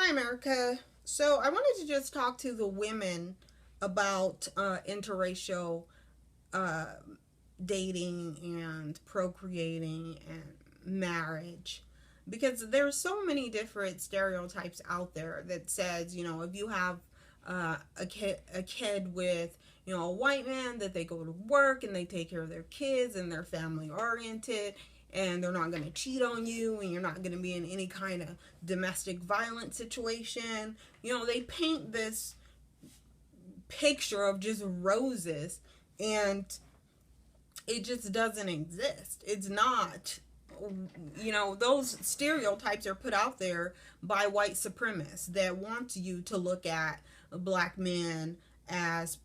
Hi, America. So I wanted to just talk to the women about interracial uh, dating and procreating and marriage, because there's so many different stereotypes out there that says, if you have a kid with a white man, that they go to work and they take care of their kids and they're family oriented and they're not going to cheat on you and you're not going to be in any kind of domestic violence situation. They paint this picture of just roses, and it just doesn't exist. It's not. Those stereotypes are put out there by white supremacists that want you to look at black men as,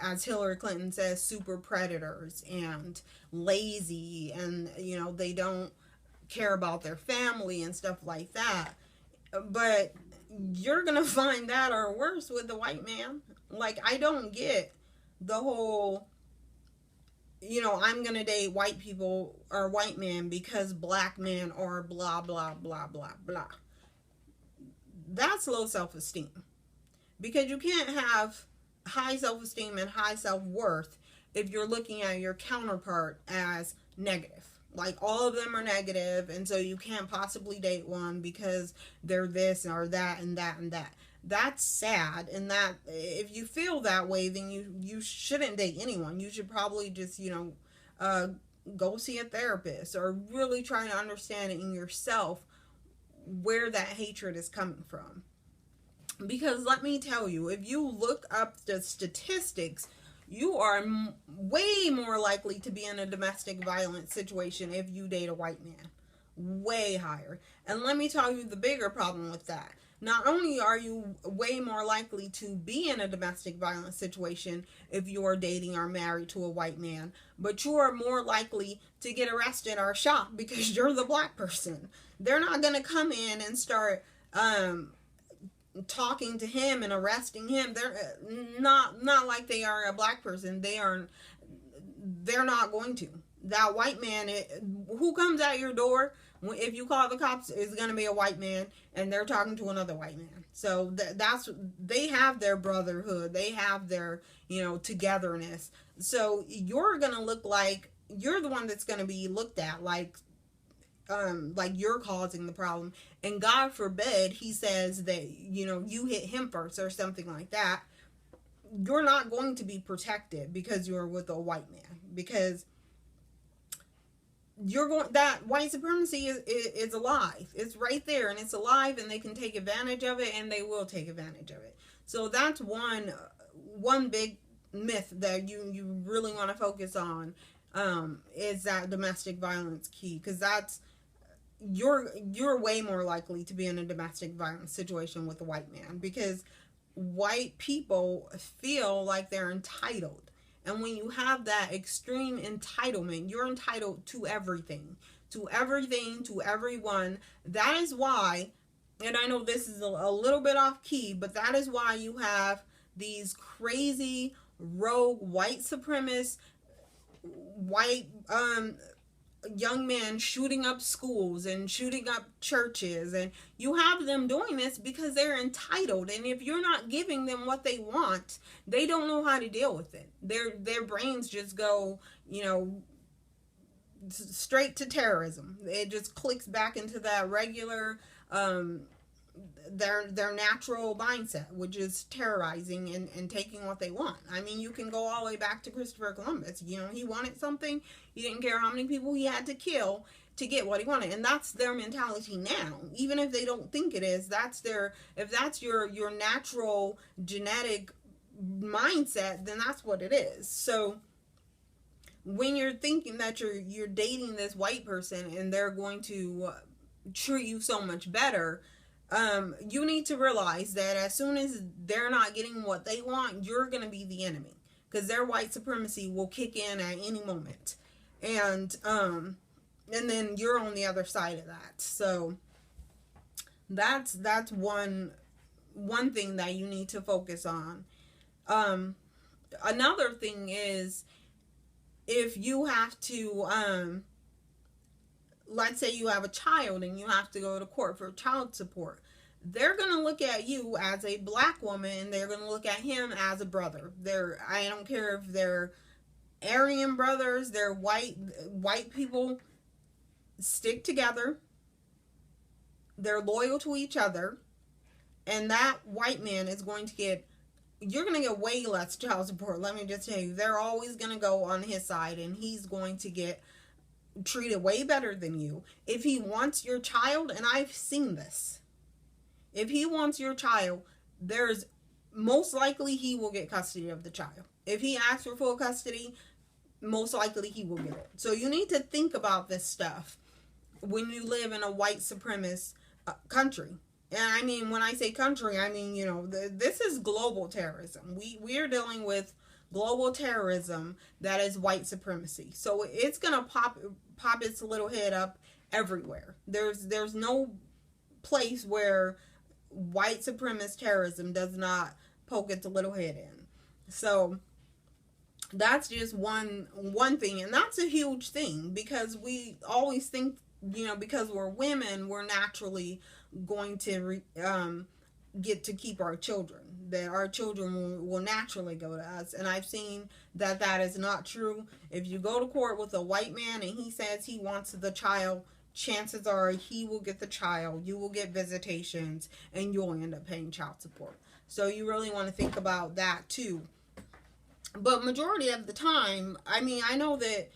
as Hillary Clinton says, super predators and lazy, and they don't care about their family and stuff like that. But you're gonna find that or worse with the white man. Like, I don't get the whole, I'm gonna date white people or white men because black men are blah blah blah blah blah. That's low self-esteem, because you can't have high self-esteem and high self-worth if you're looking at your counterpart as negative. Like, all of them are negative, and so you can't possibly date one because they're this or that and that and that. That's sad, and that if you feel that way, then you shouldn't date anyone. You should probably just go see a therapist, or really try to understand in yourself where that hatred is coming from. Because let me tell you, if you look up the statistics, you are way more likely to be in a domestic violence situation if you date a white man. Way higher. And let me tell you the bigger problem with that. Not only are you way more likely to be in a domestic violence situation if you are dating or married to a white man, but you are more likely to get arrested or shot because you're the black person. They're not going to come in and start talking to him and arresting him. They're not like they are a black person. They're not going to. That white man, who comes at your door if you call the cops, is going to be a white man, and they're talking to another white man. So that's, they have their brotherhood, they have their togetherness. So you're going to look like you're the one that's going to be looked at like you're causing the problem. And God forbid he says that you hit him first or something like that. You're not going to be protected because you're with a white man, because that white supremacy is alive. It's right there, and it's alive, and they can take advantage of it, and they will take advantage of it. So that's one big myth that you really want to focus on, is that domestic violence key, because that's, you're way more likely to be in a domestic violence situation with a white man, because white people feel like they're entitled. And when you have that extreme entitlement, you're entitled to everything, to everyone. That is why, and I know this is a little bit off key, but that is why you have these crazy rogue white supremacists, white young men shooting up schools and shooting up churches, and you have them doing this because they're entitled. And if you're not giving them what they want, they don't know how to deal with it. Their brains just go straight to terrorism. It just clicks back into that regular their natural mindset, which is terrorizing and taking what they want. I mean, you can go all the way back to Christopher Columbus. He wanted something. He didn't care how many people he had to kill to get what he wanted. And that's their mentality now. Even if they don't think it is, if that's your natural genetic mindset, then that's what it is. So when you're thinking that you're dating this white person and they're going to treat you so much better, you need to realize that as soon as they're not getting what they want, you're going to be the enemy, because their white supremacy will kick in at any moment, and then you're on the other side of that. So that's one thing that you need to focus on. Another thing is, if you have to let's say you have a child and you have to go to court for child support, they're going to look at you as a black woman, and they're going to look at him as a brother. I don't care if they're Aryan brothers, they're white people stick together. They're loyal to each other, and that white man is going to get, you're going to get way less child support. Let me just tell you, they're always going to go on his side, and he's going to get treated way better than you. If he wants your child, and I've seen this, if he wants your child, there's most likely he will get custody of the child. If he asks for full custody, most likely he will get it. So you need to think about this stuff when you live in a white supremacist country. And I mean, when I say country, I mean, you know, this is global terrorism. We are dealing with global terrorism that is white supremacy. So it's gonna pop its little head up everywhere. There's no place where white supremacist terrorism does not poke its little head in. So that's just one thing, and that's a huge thing, because we always think, you know, because we're women, we're naturally going to get to keep our children, that our children will naturally go to us. And I've seen that is not true. If you go to court with a white man and he says he wants the child, chances are he will get the child, you will get visitations, and you'll end up paying child support. So you really want to think about that too. But majority of the time, I mean, I know that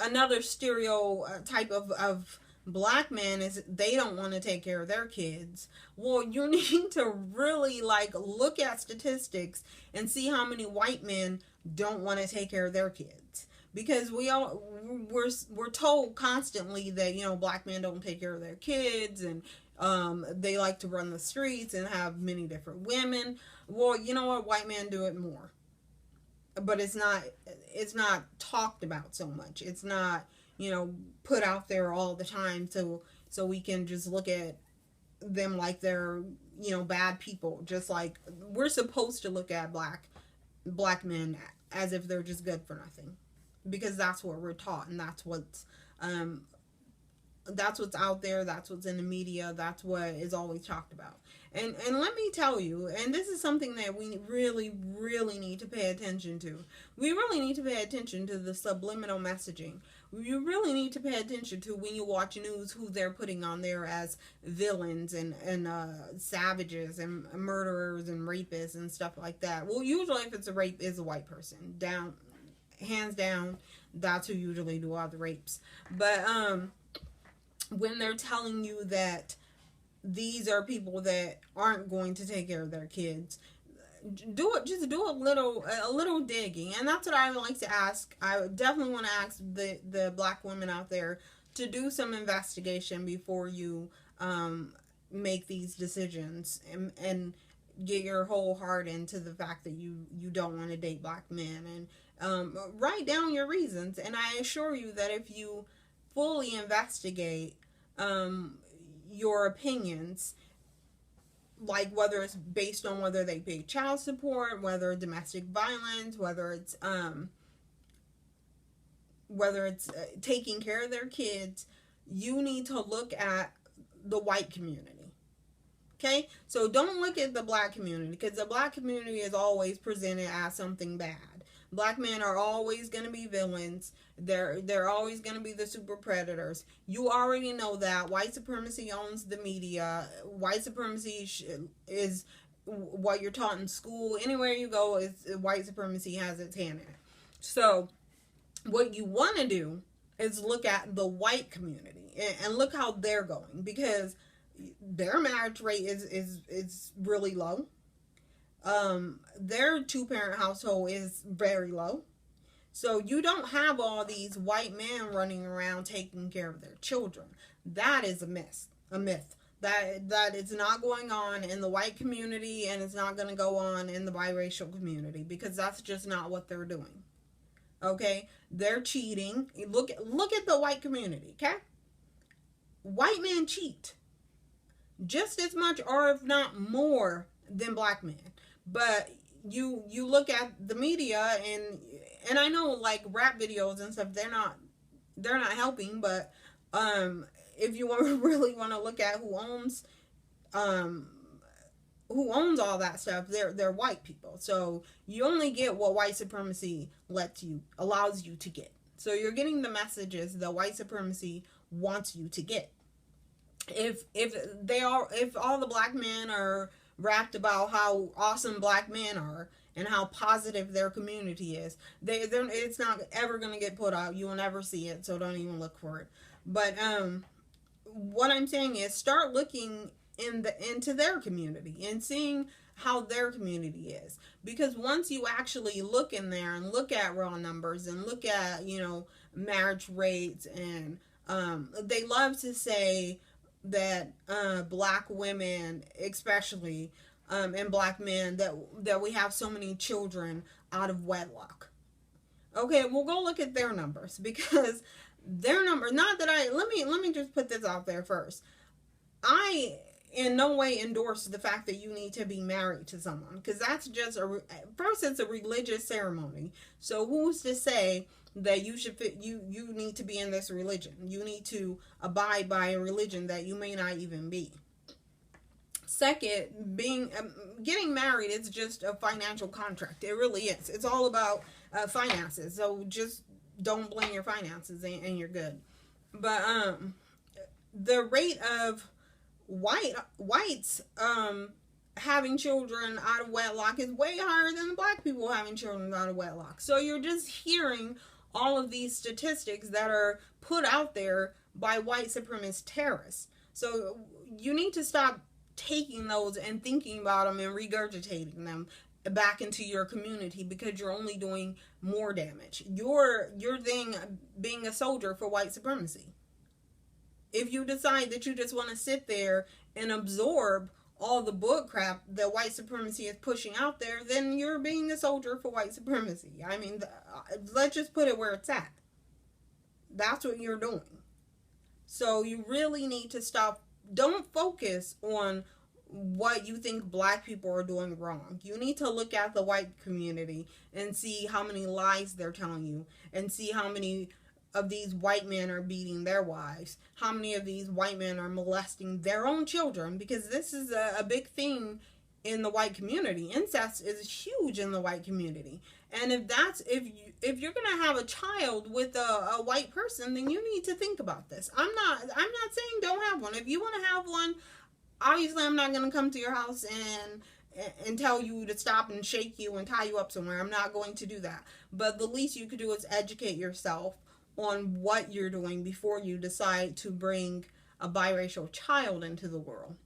another stereotype of black men is they don't want to take care of their kids. Well, you need to really look at statistics and see how many white men don't want to take care of their kids. Because we're told constantly that, you know, black men don't take care of their kids, and they like to run the streets and have many different women. Well, you know what, white men do it more. But it's not talked about so much. It's not, you know, put out there all the time, so we can just look at them like they're, you know, bad people. Just like we're supposed to look at black men as if they're just good for nothing, because that's what we're taught, and that's what's out there, that's what's in the media, that's what is always talked about. And let me tell you, and this is something that we really, really need to pay attention to. We really need to pay attention to the subliminal messaging. You really need to pay attention to, when you watch news, who they're putting on there as villains and savages and murderers and rapists and stuff like that. Well, usually if it's a rape, it's a white person. Hands down, that's who usually do all the rapes. But when they're telling you that these are people that aren't going to take care of their kids, just do a little digging. And that's what I would like to ask. I would definitely want to ask the black women out there to do some investigation before you make these decisions, and get your whole heart into the fact that you don't want to date black men, and write down your reasons. And I assure you that if you fully investigate your opinions, like whether it's based on whether they pay child support, whether domestic violence, whether it's taking care of their kids, you need to look at the white community. Okay? So don't look at the black community, because the black community is always presented as something bad. Black men are always going to be villains. They're always going to be the super predators. You already know that. White supremacy owns the media. White supremacy is what you're taught in school. Anywhere you go, white supremacy has its hand in it. So what you want to do is look at the white community and look how they're going, because their marriage rate is really low. Their two-parent household is very low. So you don't have all these white men running around taking care of their children. That is a myth. That is not going on in the white community, and it's not going to go on in the biracial community, because that's just not what they're doing. Okay? They're cheating. Look at the white community, okay? White men cheat just as much, or if not more, than black men. But you look at the media, and I know, like, rap videos and stuff, they're not helping. But if you really want to look at who owns um who owns all that stuff, they're white people. So you only get what white supremacy allows you to get. So you're getting the messages that white supremacy wants you to get. If all the black men are rapped about how awesome black men are and how positive their community is, it's not ever going to get put out. You will never see it, so don't even look for it. But what I'm saying is, start looking into their community and seeing how their community is, because once you actually look in there and look at raw numbers and look at, you know, marriage rates, and they love to say that black women especially, and black men, that we have so many children out of wedlock. Okay, we'll go look at their numbers, because their numbers, not that let me just put this out there first. I in no way endorse the fact that you need to be married to someone, because that's just first, it's a religious ceremony. So who's to say that you need to be in this religion? You need to abide by a religion that you may not even be. Second, getting married is just a financial contract. It really is. It's all about finances. So just don't blame your finances, and you're good. But the rate of whites having children out of wedlock is way higher than the black people having children out of wedlock. So you're just hearing all of these statistics that are put out there by white supremacist terrorists. So you need to stop taking those and thinking about them and regurgitating them back into your community, because you're only doing more damage. You're being a soldier for white supremacy. If you decide that you just want to sit there and absorb all the bull crap that white supremacy is pushing out there, then you're being a soldier for white supremacy. I mean, let's just put it where it's at. That's what you're doing. So you really need to stop. Don't focus on what you think black people are doing wrong. You need to look at the white community and see how many lies they're telling you, and see how many of these white men are beating their wives, how many of these white men are molesting their own children, because this is a big thing in the white community. Incest is huge in the white community. And if you're gonna have a child with a white person, then you need to think about this. I'm not saying don't have one. If you want to have one, obviously I'm not gonna come to your house and tell you to stop and shake you and tie you up somewhere. I'm not going to do that. But the least you could do is educate yourself on what you're doing before you decide to bring a biracial child into the world.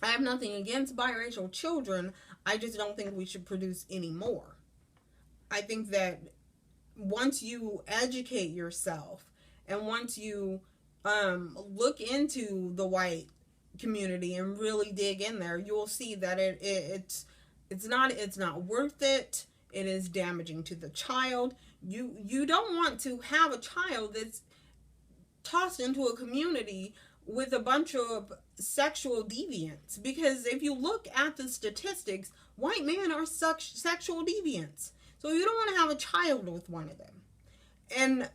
I have nothing against biracial children. I just don't think we should produce any more. I think that once you educate yourself, and once you look into the white community and really dig in there, you'll see that it's not worth it. It is damaging to the child. You don't want to have a child that's tossed into a community with a bunch of sexual deviants, because if you look at the statistics, white men are sexual deviants. So you don't want to have a child with one of them. And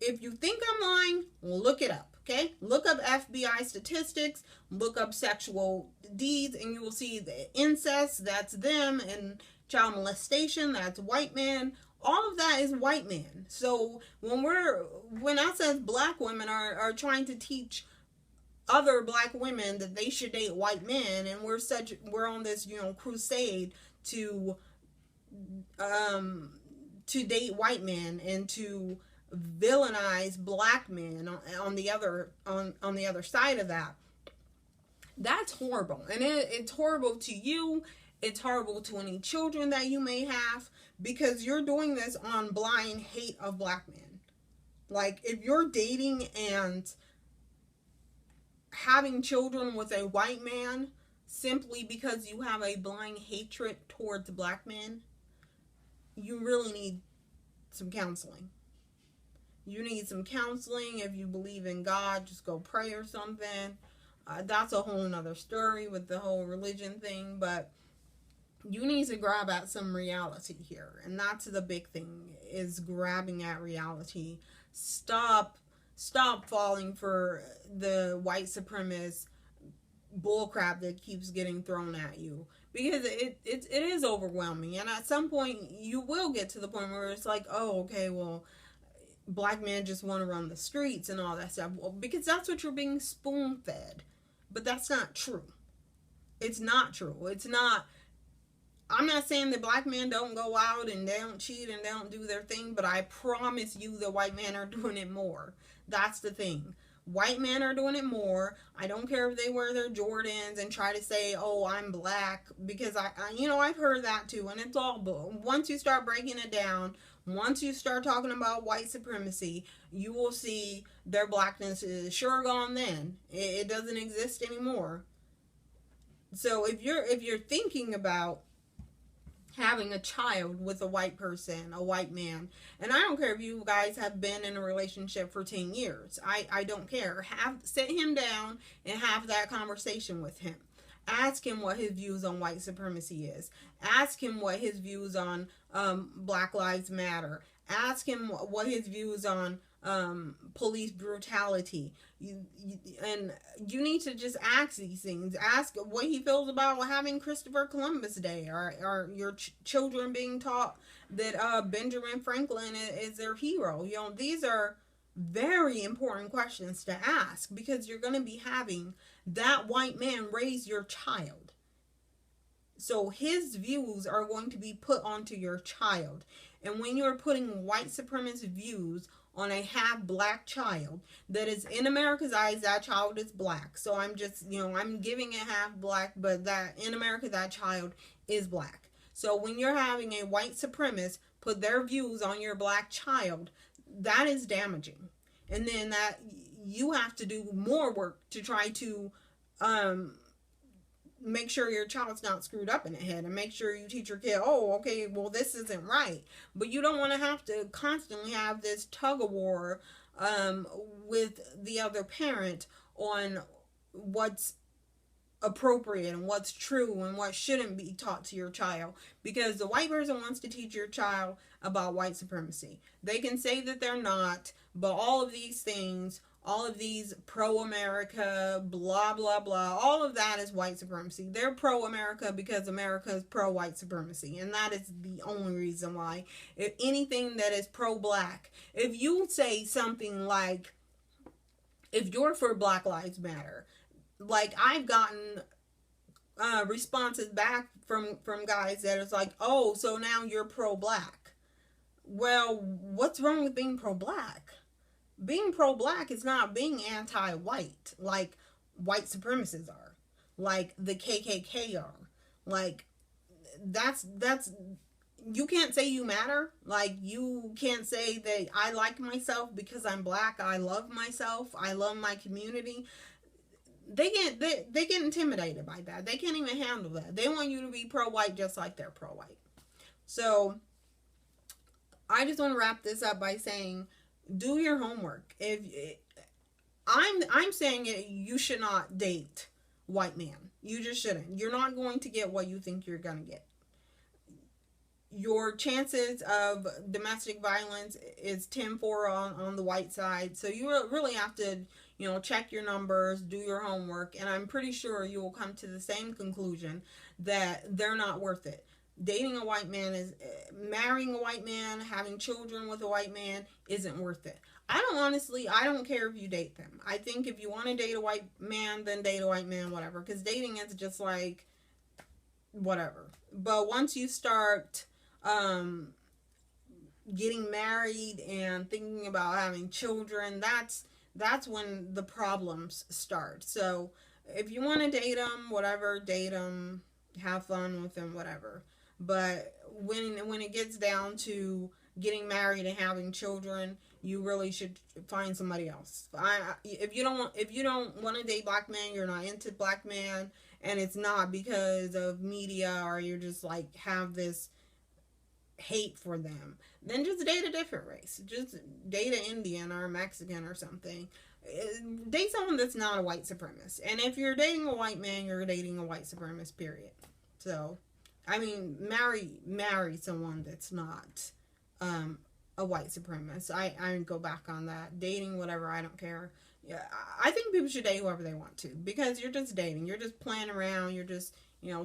if you think I'm lying, look it up, okay? Look up FBI statistics, look up sexual deeds, and you will see the incest, that's them, and child molestation, that's white men. All of that is white men. So when us as black women are trying to teach other black women that they should date white men, and we're on this, you know, crusade to date white men and to villainize black men on the other side of that, that's horrible. And it's horrible to you. It's horrible to any children that you may have, because you're doing this on blind hate of black men. Like, if you're dating and having children with a white man simply because you have a blind hatred towards black men, you really need some counseling. You need some counseling. If you believe in God, just go pray or something. That's a whole nother story with the whole religion thing, but you need to grab at some reality here. And that's the big thing, is grabbing at reality. Stop falling for the white supremacist bull crap that keeps getting thrown at you, because it is overwhelming, and at some point you will get to the point where it's like, oh, okay, well, black men just want to run the streets and all that stuff. Well, because that's what you're being spoon fed. But that's not true. It's not true. It's not. I'm not saying that black men don't go out and they don't cheat and they don't do their thing, but I promise you the white men are doing it more. That's the thing. White men are doing it more. I don't care if they wear their Jordans and try to say, oh, I'm black, because I've heard that too, and it's all bull. Once you start breaking it down, once you start talking about white supremacy, you will see their blackness is sure gone then. It doesn't exist anymore. So if you're thinking about having a child with a white person, a white man, and I don't care if you guys have been in a relationship for 10 years. I don't care. Sit him down and have that conversation with him. Ask him what his views on white supremacy is. Ask him what his views on Black Lives Matter. Ask him what his views on police brutality. And you need to just ask these things. Ask what he feels about having Christopher Columbus Day, or your children being taught that Benjamin Franklin is their hero. These are very important questions to ask, because you're going to be having that white man raise your child. So his views are going to be put onto your child. And when you're putting white supremacist views on a half black child, that is, in America's eyes, that child is black. So I'm just, I'm giving it half black, but that in America, that child is black. So when you're having a white supremacist put their views on your black child, that is damaging. And then that you have to do more work to try to make sure your child's not screwed up in the head, and make sure you teach your kid, oh, okay, well, this isn't right. But you don't want to have to constantly have this tug of war with the other parent on what's appropriate and what's true and what shouldn't be taught to your child, because the white person wants to teach your child about white supremacy. They can say that they're not, but all of these things, all of these pro-America, blah, blah, blah, all of that is white supremacy. They're pro-America because America is pro-white supremacy, and that is the only reason why. If anything that is pro-black, if you say something like, if you're for Black Lives Matter, like, I've gotten responses back from guys that is like, oh, so now you're pro-black. Well, what's wrong with being pro-black? Being pro-black is not being anti-white, like white supremacists are, like the KKK are. Like, that's you can't say you matter. Like, you can't say that I like myself because I'm black. I love myself. I love my community. They get intimidated by that. They can't even handle that. They want you to be pro-white just like they're pro-white. So I just want to wrap this up by saying, do your homework. I'm saying it, you should not date white men. You just shouldn't. You're not going to get what you think you're going to get. Your chances of domestic violence is 10-4 on the white side. So you really have to, check your numbers, do your homework, and I'm pretty sure you will come to the same conclusion that they're not worth it. Dating a white man marrying a white man, having children with a white man isn't worth it. I don't care if you date them. I think if you want to date a white man, then date a white man, whatever. Because dating is just like, whatever. But once you start getting married and thinking about having children, that's when the problems start. So if you want to date them, whatever, date them, have fun with them, whatever. But when it gets down to getting married and having children, you really should find somebody else. If you don't want to date black men, you're not into black men, and it's not because of media, or you're just like have this hate for them, then just date a different race. Just date an Indian or a Mexican or something. Date someone that's not a white supremacist. And if you're dating a white man, you're dating a white supremacist, period. So, I mean, marry someone that's not a white supremacist. I go back on that. Dating, whatever, I don't care. Yeah, I think people should date whoever they want to, because you're just dating. You're just playing around. You're just,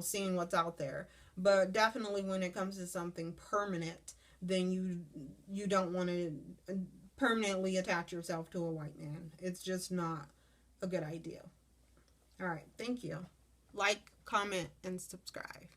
seeing what's out there. But definitely when it comes to something permanent, then you don't want to permanently attach yourself to a white man. It's just not a good idea. All right, thank you. Like, comment, and subscribe.